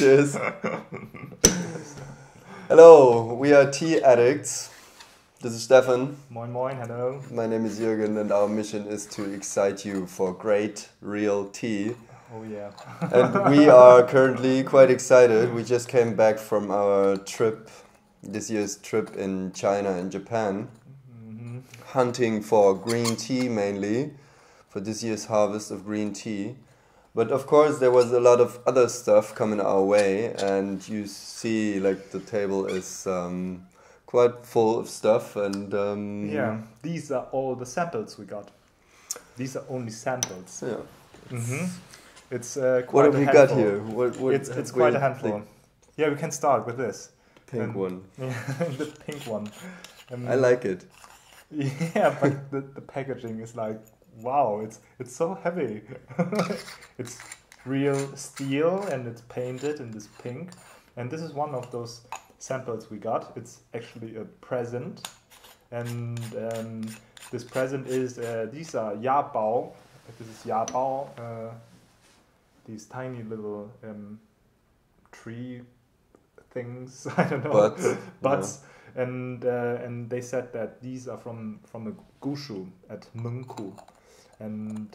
Cheers. Hello, we are tea addicts. This is Stefan. Moin moin, hello. My name is Jürgen and our mission is to excite you for great, real tea. Oh yeah. And we are currently quite excited. We just came back from our trip, this year's trip in China and Japan, hunting for green tea mainly, for this year's harvest of green tea. But of course there was a lot of other stuff coming our way, and you see like the table is quite full of stuff, and yeah, these are all the samples we got. These are only samples. Yeah. It's quite what have a we handful. got here? It's quite a handful. Yeah, we can start with this. Pink one. Yeah, the pink one. I like it. Yeah, but the packaging is like, wow, it's so heavy. It's real steel and it's painted in this pink. And this is one of those samples we got. It's actually a present. And this present is, these are Yabao. This is Yabao. These tiny little tree things. I don't know. Buds. Yeah. And they said that these are from a Guizhou at Mengku. And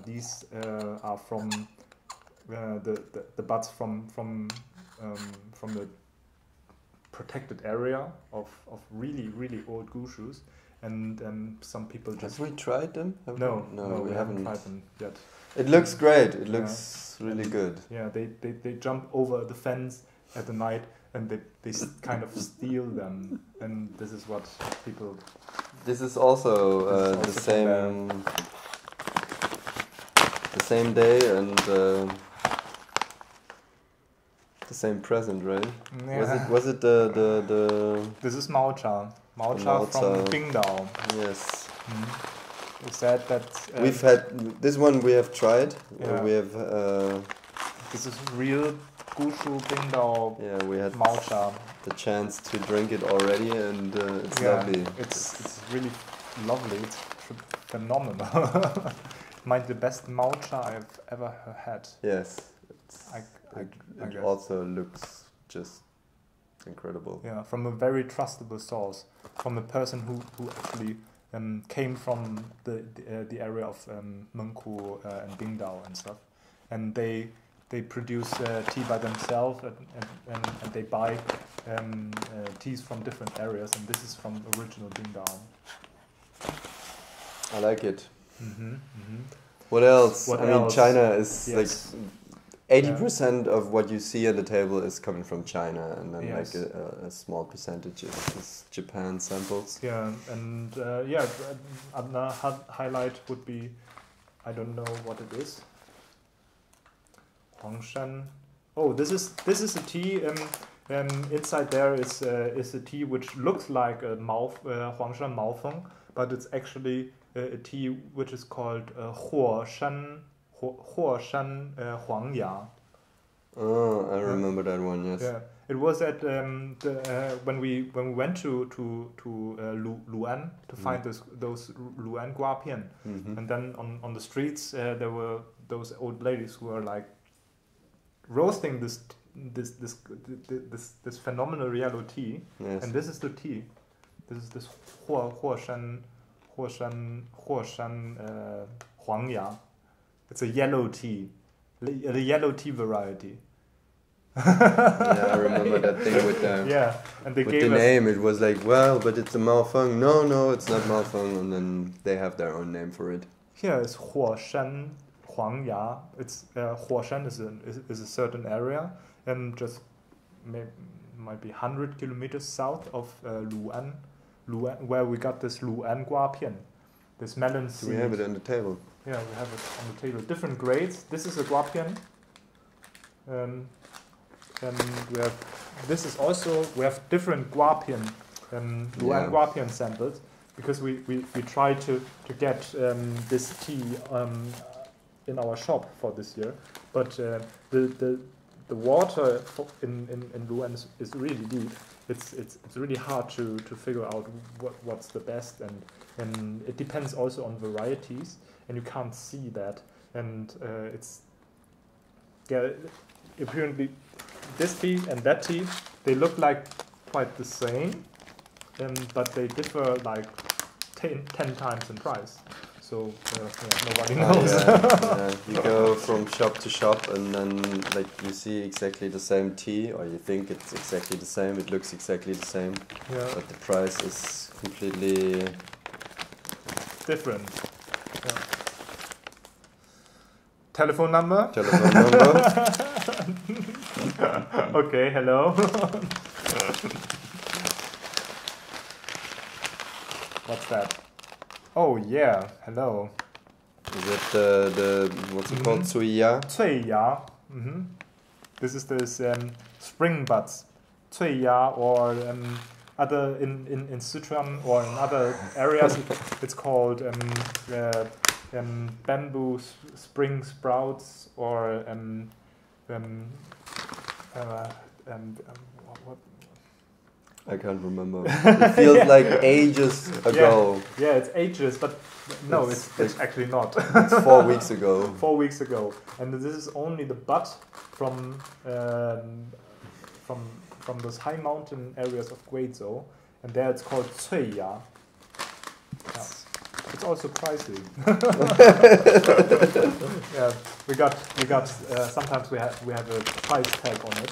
these are from the buds from the protected area of really old Guizhous, and some people just. Have we tried them? No, we haven't tried them yet. It looks great. It looks really good. Yeah, they jump over the fence at the night and they kind of steal them, and this is what people. This is also the same. The same day and the same present, right? Yeah. Was it the This is Maojian from Qingdao. Yes. We said that we've had this one. We have tried. Yeah. We have. This is real Guizhou Qingdao. Yeah, we had Maojian. The chance to drink it already, and it's lovely. It's really lovely. It's phenomenal. Might the best matcha I've ever had. Yes, I guess. Also looks just incredible. Yeah, from a very trustable source, from a person who actually came from the area of Mengku and Qingdao and stuff, and they produce tea by themselves and they buy teas from different areas, and this is from original Qingdao. I like it. What else? I mean, China is like 80% of what you see at the table is coming from China, and then like a small percentage is Japan samples. Yeah, and another highlight would be, I don't know what it is. Huangshan. Oh, this is a tea. Inside there is a tea which looks like a Huangshan Maofeng, but it's actually a tea which is called Huangshan Huangya. Oh, I remember that one. Yes. Yeah, it was at when we went to Lu'an to find those Lu'an guapian, and then on the streets there were those old ladies who were like roasting this phenomenal yellow tea. Yes. And this is the tea. This is this Huangshan Huangya. It's a yellow tea, a yellow tea variety. Yeah, I remember that thing with the and they with gave the us name. It was like, well, but it's a Maofeng. No, it's not Maofeng, and then they have their own name for it. Here is Huangshan Huangya. It's Huangshan is a certain area, and just might be 100 kilometers south of Lu'an, where we got this Lu'an guapian, this melon seed. Do we have it on the table? Yeah, we have it on the table. Different grades. This is a guapian. And we have different guapian, Lu'an guapian samples, because we tried to get this tea in our shop for this year, but the water in Lu'an is really deep. It's really hard to figure out what's the best, and it depends also on varieties, and you can't see that, and it's apparently this tea and that tea, they look like quite the same, but they differ like 10 times in price. So nobody knows. You go from shop to shop and then like you see exactly the same tea, or you think it's exactly the same, it looks exactly the same, but the price is completely different. Yeah. Telephone number? Telephone number. Okay, hello. What's that? Oh yeah, hello. Is it the what's it called? Tsuiya? Tsuiya. This is this spring buds. Tsuiya, or other in Sichuan or in other areas it's called bamboo spring sprouts, or what? I can't remember. It feels like ages ago. Yeah, it's ages, but no, it's actually not. It's 4 weeks ago. 4 weeks ago, and this is only the bud from those high mountain areas of Guizhou, and there it's called Tsuiya. Yeah. It's also pricey. Yeah, we got. Sometimes we have a price tag on it.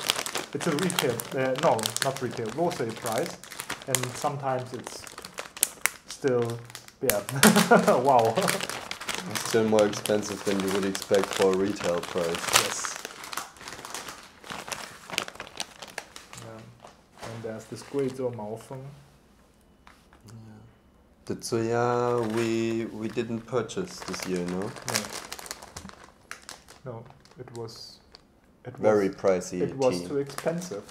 It's a retail, no, not retail, wholesale price, and sometimes it's still, wow. It's still more expensive than you would expect for a retail price. Yes. Yeah. And there's this Guizhou Maofeng. The Tsuya we didn't purchase this year, no? No, it was very pricey. It was too expensive.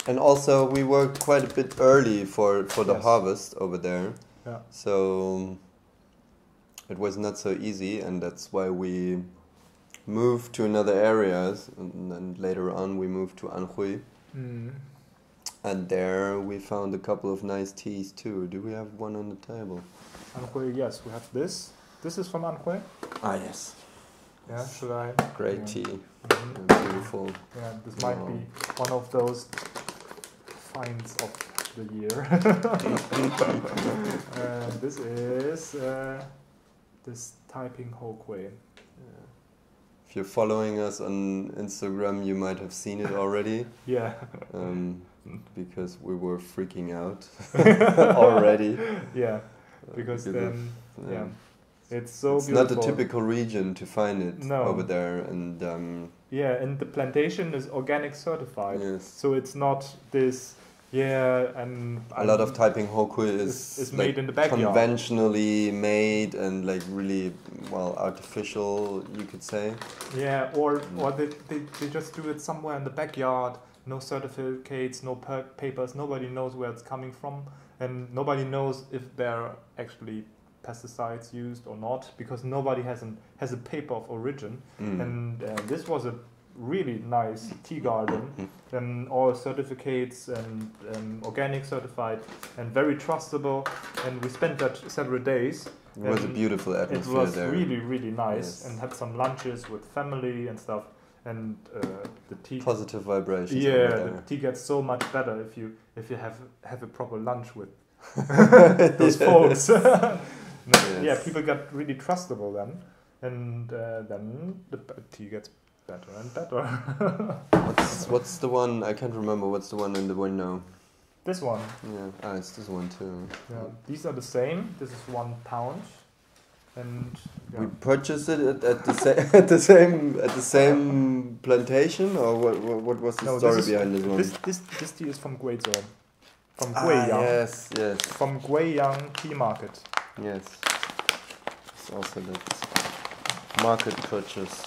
And also we worked quite a bit early for the harvest over there. Yeah. So it was not so easy, and that's why we moved to another areas, and then later on we moved to Anhui. And there we found a couple of nice teas too. Do we have one on the table? Anhui, yes, we have this. This is from Anhui? Ah, yes. Yeah, should I? Great tea. Beautiful. Yeah, this might be one of those finds of the year. This is this Taiping Hou Kui. If you're following us on Instagram, you might have seen it already. Yeah. Because we were freaking out already. Yeah, because then, it's so it's beautiful. Not a typical region to find it over there, and yeah, and the plantation is organic certified. Yes. So it's not this. Yeah, and a lot of Taiping Hou Kui is made like in the backyard, conventionally made and like really artificial, you could say. Yeah, or they just do it somewhere in the backyard. No certificates, no papers. Nobody knows where it's coming from, and nobody knows if there are actually pesticides used or not, because nobody has a paper of origin. And this was a really nice tea garden, and all certificates and organic certified and very trustable. And we spent that several days. It was a beautiful atmosphere there. It was really, really nice, and had some lunches with family and stuff. And the tea. Positive vibrations. Yeah, the tea gets so much better if you have a proper lunch with those folks. Yeah, people got really trustable then, and then the tea gets better and better. What's the one? I can't remember. What's the one in the window? This one. Yeah, it's this one too. Yeah, these are the same. This is £1, and we purchased it at the same plantation, or what was the story behind this one? This tea is from Guizhou, from Guiyang. Yes. From Guiyang Tea Market. Yes. It's also that market purchase.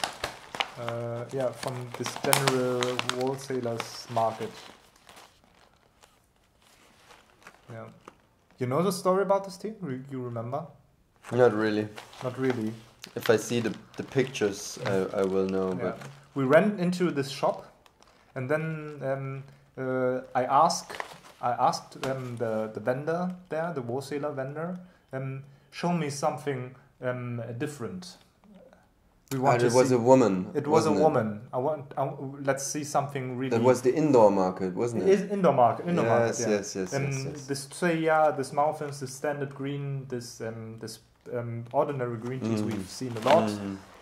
Yeah, from this general wholesalers market. Yeah. You know the story about this tea? You remember? Not really. Not really. If I see the pictures, I will know. Yeah. But we ran into this shop, and then I asked the vendor there, the wholesaler vendor, show me something different. We want it was a woman. It was a woman. Let's see something really. That was the indoor market, wasn't it? It is indoor market. Indoor market. Yeah. Yes. This Tsuya, this Maofeng, this standard green, this ordinary green teas we've seen a lot.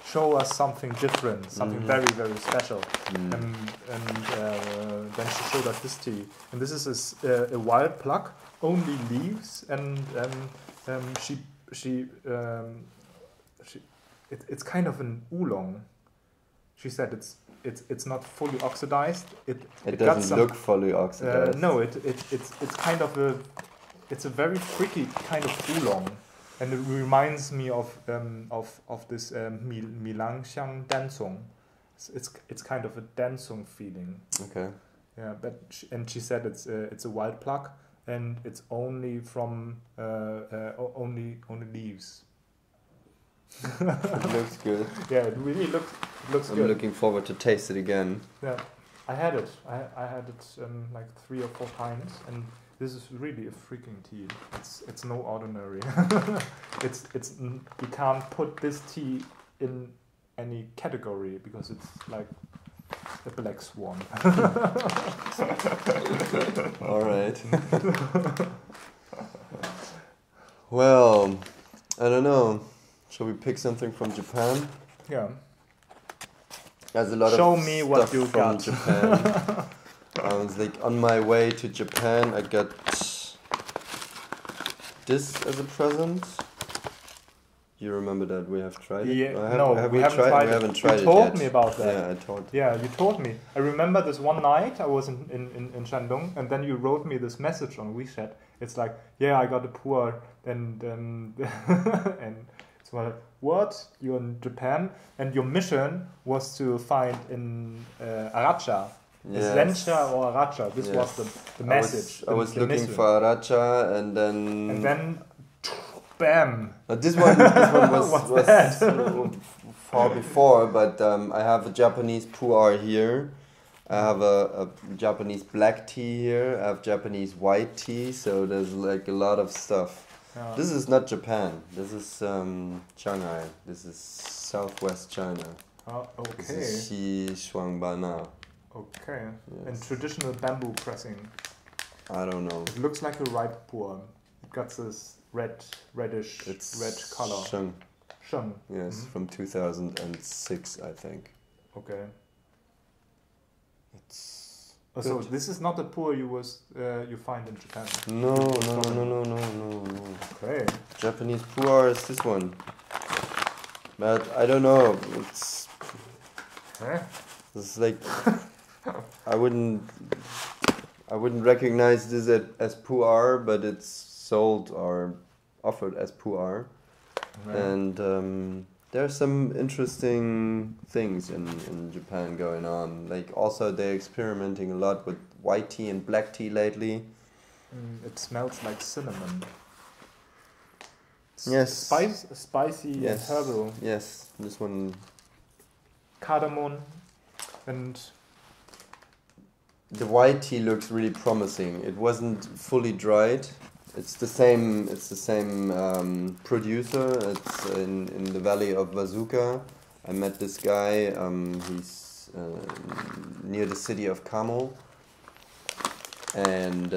Show us something different, something very, very special. And then she showed us this tea. And this is a wild pluck, only leaves, and it's kind of an oolong. She said it's not fully oxidized. It doesn't look fully oxidized. No, it's kind of it's a very tricky kind of oolong. And it reminds me of this Milangxiang Dansong. It's kind of a Dansong feeling. Okay. Yeah, but she said it's a wild pluck, and it's only from only leaves. It looks good. Yeah, it really looks good. I'm looking forward to taste it again. Yeah, I had it. I had it like 3 or 4 times, and this is really a freaking tea. It's no ordinary. it's you can't put this tea in any category because it's like a black swan. All right. Well, I don't know. Shall we pick something from Japan? Yeah. There's a lot Show of me stuff what you from got. Japan. I was like on my way to Japan. I got this as a present. You remember that we have tried it? Yeah, we haven't tried it. We haven't tried it You told yet. me about that. Yeah, I told. Yeah, you told me. I remember this one night I was in Shandong, and then you wrote me this message on WeChat. It's like, yeah, I got a pu'er, and it's like, what? You're in Japan, and your mission was to find in Aracha. Yes. Sencha or Aracha. This was the message. I was the looking mission. for Aracha, and then bam. This one was that? far before, but I have a Japanese pu'er here. I have a Japanese black tea here. I have Japanese white tea. So there's like a lot of stuff. Yeah. This is not Japan. This is Shanghai. This is southwest China. Oh, okay. This is Xishuangbanna. Okay. Yes. And traditional bamboo pressing. I don't know. It looks like a ripe pu'er. It got this reddish red color. Sheng. Sheng. Yes, from 2006, I think. Okay. It's So good. this is not the pu'er you find in Japan. No. Okay. Japanese pu'er is this one. But I don't know. It's like I wouldn't recognize this as pu'er, but it's sold or offered as pu'er. Right. And there's some interesting things in Japan going on. Like also they're experimenting a lot with white tea and black tea lately. It smells like cinnamon. Yes. Spicy and herbal. Yes, this one. Cardamom and The white tea looks really promising. It wasn't fully dried. It's the same producer. It's in the valley of Wazuka. I met this guy. He's near the city of Kamo. And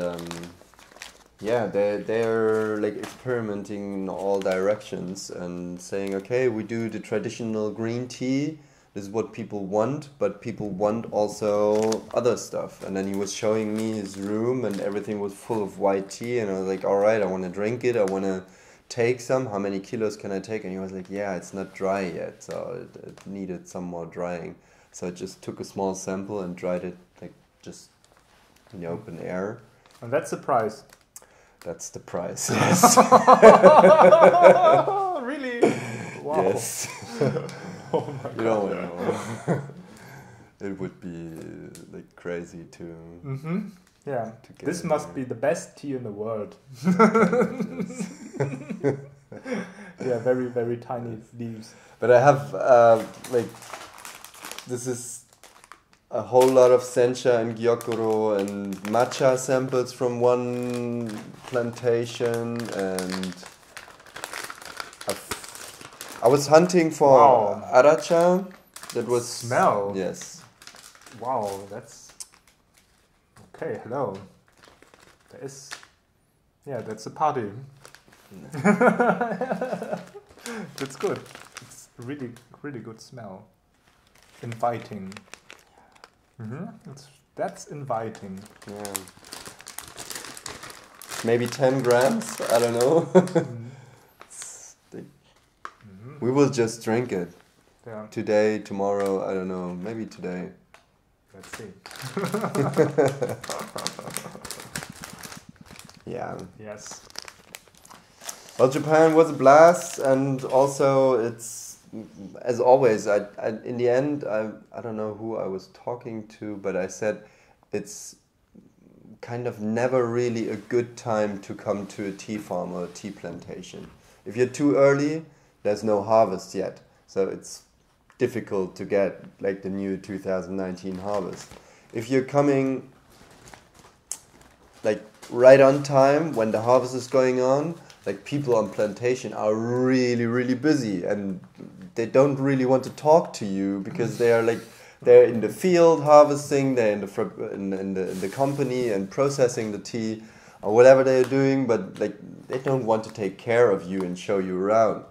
they're like experimenting in all directions and saying, okay, we do the traditional green tea. This is what people want, but people want also other stuff. And then he was showing me his room and everything was full of white tea. And I was like, all right, I want to drink it. I want to take some. How many kilos can I take? And he was like, yeah, it's not dry yet. So it needed some more drying. So I just took a small sample and dried it like just in the open air. And that's the price. That's the price, yes. Really? Wow. Yes. Oh my God. You don't know. It would be like crazy to. Mm-hmm. Yeah. To get This it must there. be the best tea in the world. Yeah, very, very tiny leaves. But I have this is a whole lot of sencha and gyokuro and matcha samples from one plantation, and I was hunting for Wow. Aracha. That was Smell. Yes. Wow, that's okay. Hello. There is, yeah, that's a party. That's good. It's really, really good smell. Inviting. That's inviting. Yeah. Maybe 10 grams. I don't know. We will just drink it. Yeah. Today, tomorrow, I don't know. Maybe today. Let's see. Yeah. Yes. Well, Japan was a blast, and also it's, as always, I in the end, I don't know who I was talking to, but I said it's kind of never really a good time to come to a tea farm or a tea plantation. If you're too early, there's no harvest yet, so it's difficult to get like the new 2019 harvest. If you're coming like right on time when the harvest is going on, like people on plantation are really, really busy and they don't really want to talk to you because they are like, they're in the field harvesting, they're in the company and processing the tea or whatever they're doing, but like they don't want to take care of you and show you around.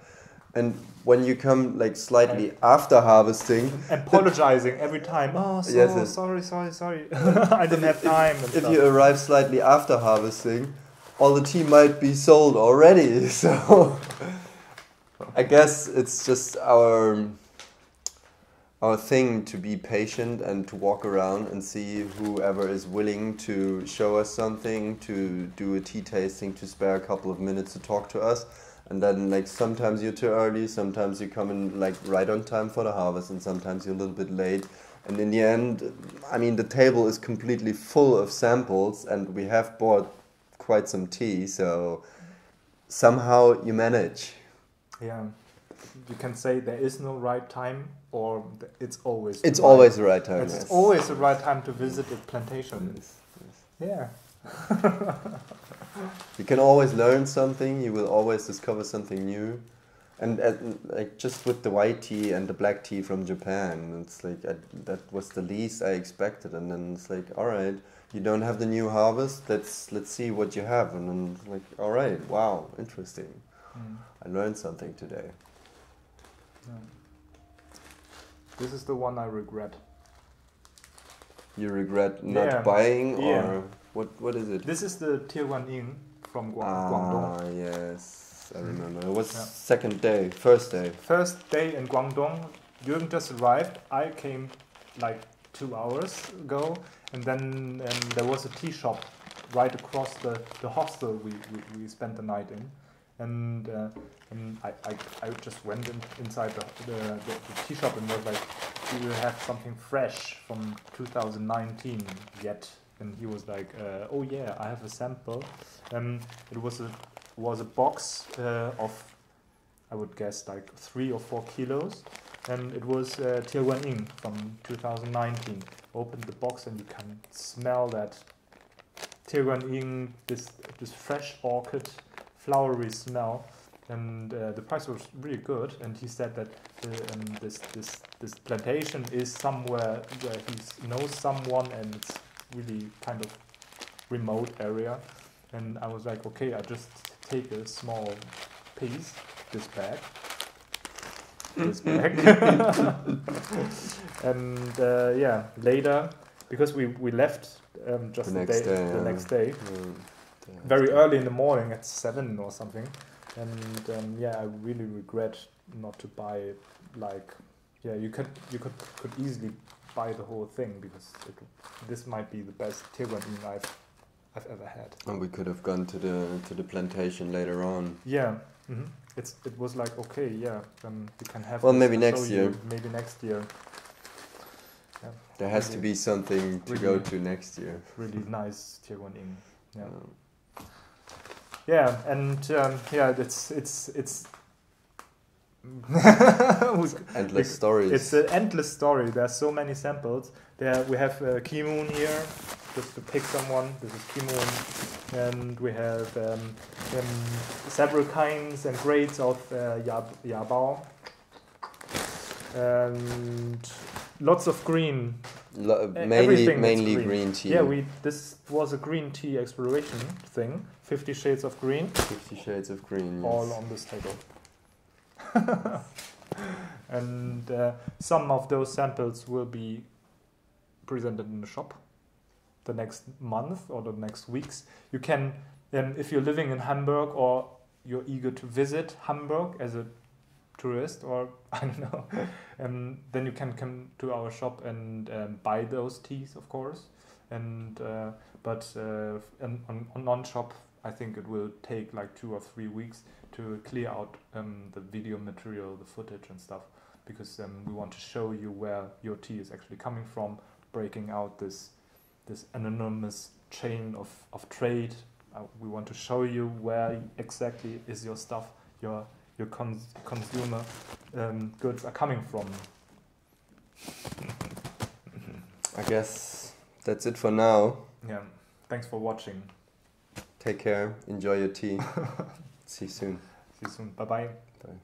And when you come like slightly after harvesting, apologizing every time. Oh, so, Yes, yes. sorry. I didn't have time. And if stuff. you arrive slightly after harvesting, all the tea might be sold already. So I guess it's just our thing to be patient and to walk around and see whoever is willing to show us something, to do a tea tasting, to spare a couple of minutes to talk to us. And then like sometimes you're too early, sometimes you come in like right on time for the harvest, and sometimes you're a little bit late. And in the end, I mean, the table is completely full of samples and we have bought quite some tea, so somehow you manage. Yeah, you can say there is no right time, or it's always. It's always the right time. It's Yes. always the right time to visit a plantation. Yes, yes. Yeah. You can always learn something. You will always discover something new, and like just with the white tea and the black tea from Japan, it's like that was the least I expected. And then it's like, all right, you don't have the new harvest. Let's see what you have. And then it's like, all right, wow, interesting. I learned something today. Yeah. This is the one I regret. You regret not buying, or what is it? This is the Tianguan from Guangdong. Ah, yes, I remember. It was second day, first day. First day in Guangdong. Jürgen just arrived. I came like 2 hours ago, and then there was a tea shop right across the hostel we spent the night in, and I just went inside the tea shop and was like, "Do you have something fresh from 2019 yet?" And he was like, "Oh yeah, I have a sample." It was a box of, I would guess, like 3 or 4 kilos, and it was Tianguan from 2019. Opened the box and you can smell that Tianguan, this fresh orchid, flowery smell, and the price was really good. And he said that this plantation is somewhere where he knows someone, and it's really kind of remote area. And I was like, okay, I just take a small piece, this bag, and yeah, later, because we left just the next day, very early in the morning at 7 or something, and yeah, I really regret not to buy it. Like, yeah, you could easily buy the whole thing, because this might be the best Tianguan I've ever had. And we could have gone to the plantation later on. Yeah, it was like, okay, yeah, you can have. Well, this, maybe I'll next show year. you, maybe next year. Yeah, There has to really, be something to really go to next year. really nice Tianguan. Yeah. Yeah, and yeah, it's Endless stories. It's an endless story. There's so many samples. There we have Keemun here, just to pick someone. This is Keemun, and we have several kinds and grades of Yabao. and lots of green. Mainly green tea. Yeah, this was a green tea exploration thing. 50 shades of green. 50 shades of green. All yes. on this table. And some of those samples will be presented in the shop the next month or the next weeks. You can, if you're living in Hamburg or you're eager to visit Hamburg as a tourist or I don't know, then you can come to our shop and buy those teas, of course. And but on non-shop, I think it will take like 2 or 3 weeks to clear out the video material, the footage and stuff, because we want to show you where your tea is actually coming from, breaking out this anonymous chain of trade. We want to show you where exactly is your stuff, your consumer goods are coming from. I guess that's it for now. Yeah, thanks for watching. Take care, enjoy your tea. See you soon. See you soon. Bye-bye. Bye.